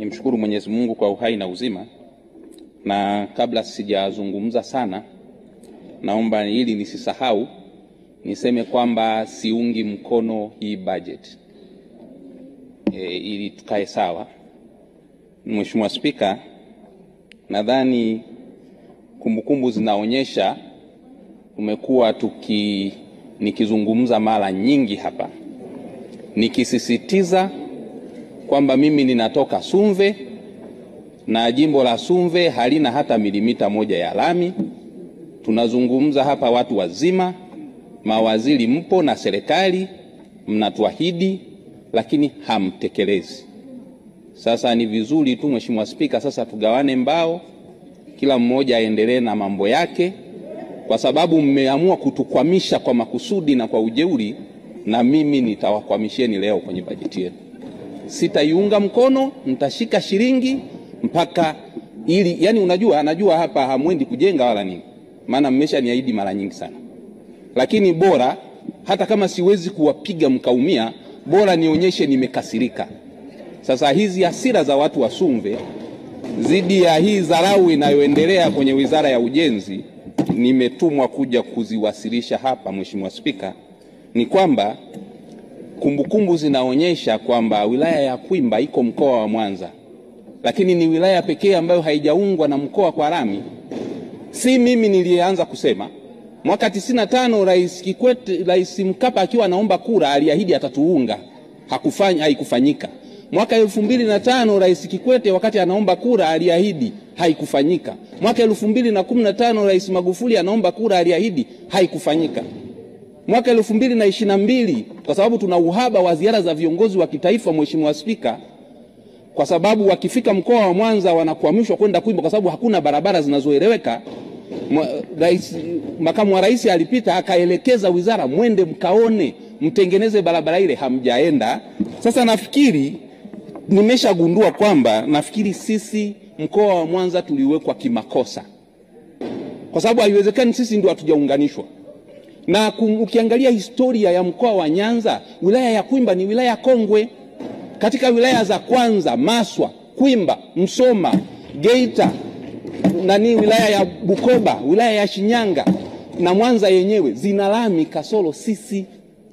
Nimshukuru Mwenyezi Mungu kwa uhai na uzima, na kabla sijazungumza sana, naomba ili nisisahau niseme kwamba siungi mkono hii budget. Ili tukae sawa. Mheshimiwa Spika, nadhani kumbukumbu zinaonyesha umekuwa nikizungumza mara nyingi hapa nikisisitiza kwamba mimi ninatoka Sumve na jimbo la Sumve halina hata milimita moja ya lami. Tunazungumza hapa watu wazima, mawaziri mpo na serikali mnatuahidi, lakini hamtekelezi. Sasa ni vizuri tu Mheshimiwa Spika, sasa tugawane mbao, kila mmoja aendelee na mambo yake, kwa sababu mmeamua kutukwamisha kwa makusudi na kwa ujeuri, na mimi nitawakwamisheni leo kwenye bajeti yenu. Sitaiunga mkono, nitashika shilingi mpaka ili, yani anajua hapa hamwendi kujenga wala nini, maana mmeshaniahidi mara nyingi sana. Lakini bora hata kama siwezi kuwapiga mkaumia, bora nionyeshe nimekasirika. Sasa hizi hasira za watu wa Sumve zidi ya hii dharau inayoendelea kwenye Wizara ya Ujenzi, nimetumwa kuja kuziwasilisha hapa Mheshimiwa Spika. Ni kwamba kumbukumbu zinaonyesha kwamba wilaya ya Kwimba iko mkoa wa Mwanza, lakini ni wilaya pekee ambayo haijaungwa na mkoa kwa lami. Si mimi nilianza kusema. Mwaka 95 Rais Mkapa akiwa anaomba kura aliahidi atatuunga. Haikufanyika. Mwaka 2005 Rais Kikwete wakati anaomba kura aliahidi, haikufanyika. Mwaka 2015 Rais Magufuli anaomba kura aliahidi, haikufanyika. Mwaka 2022 kwa sababu tuna uhaba wa ziara za viongozi wa kitaifa Mheshimiwa Spika, kwa sababu wakifika mkoa wa Mwanza wanakuhamishwa kwenda Kwimba kwa sababu hakuna barabara zinazoeleweka. Makamu wa Rais alipita akaelekeza wizara, mwende mkaone, mtengeneze barabara ile, hamjaenda. Sasa nafikiri nimeshagundua kwamba nafikiri sisi mkoa wa Mwanza tuliwekwa kimakosa, kwa sababu haiwezekani sisi ndio hatujaunganishwa. Na ukiangalia historia ya mkoa wa Nyanza, wilaya ya Kwimba ni wilaya kongwe. Katika wilaya za kwanza, Maswa, Kwimba, Msoma, Geita, wilaya ya Bukoba, wilaya ya Shinyanga na Mwanza yenyewe zina lami kasoro sisi.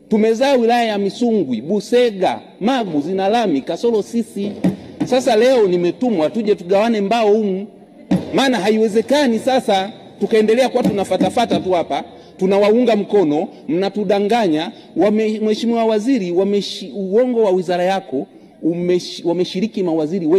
Tumezaa wilaya ya Misungwi, Busega, Magu zina lami kasoro sisi. Sasa leo nimetumwa tuje tugawane mbao humu. Maana haiwezekani sasa tukaendelea kwa tunafatafata tu hapa, tunawaunga mkono, mnatudanganya. Mheshimiwa Waziri, uongo wa wizara yako wameshiriki mawaziri wengi.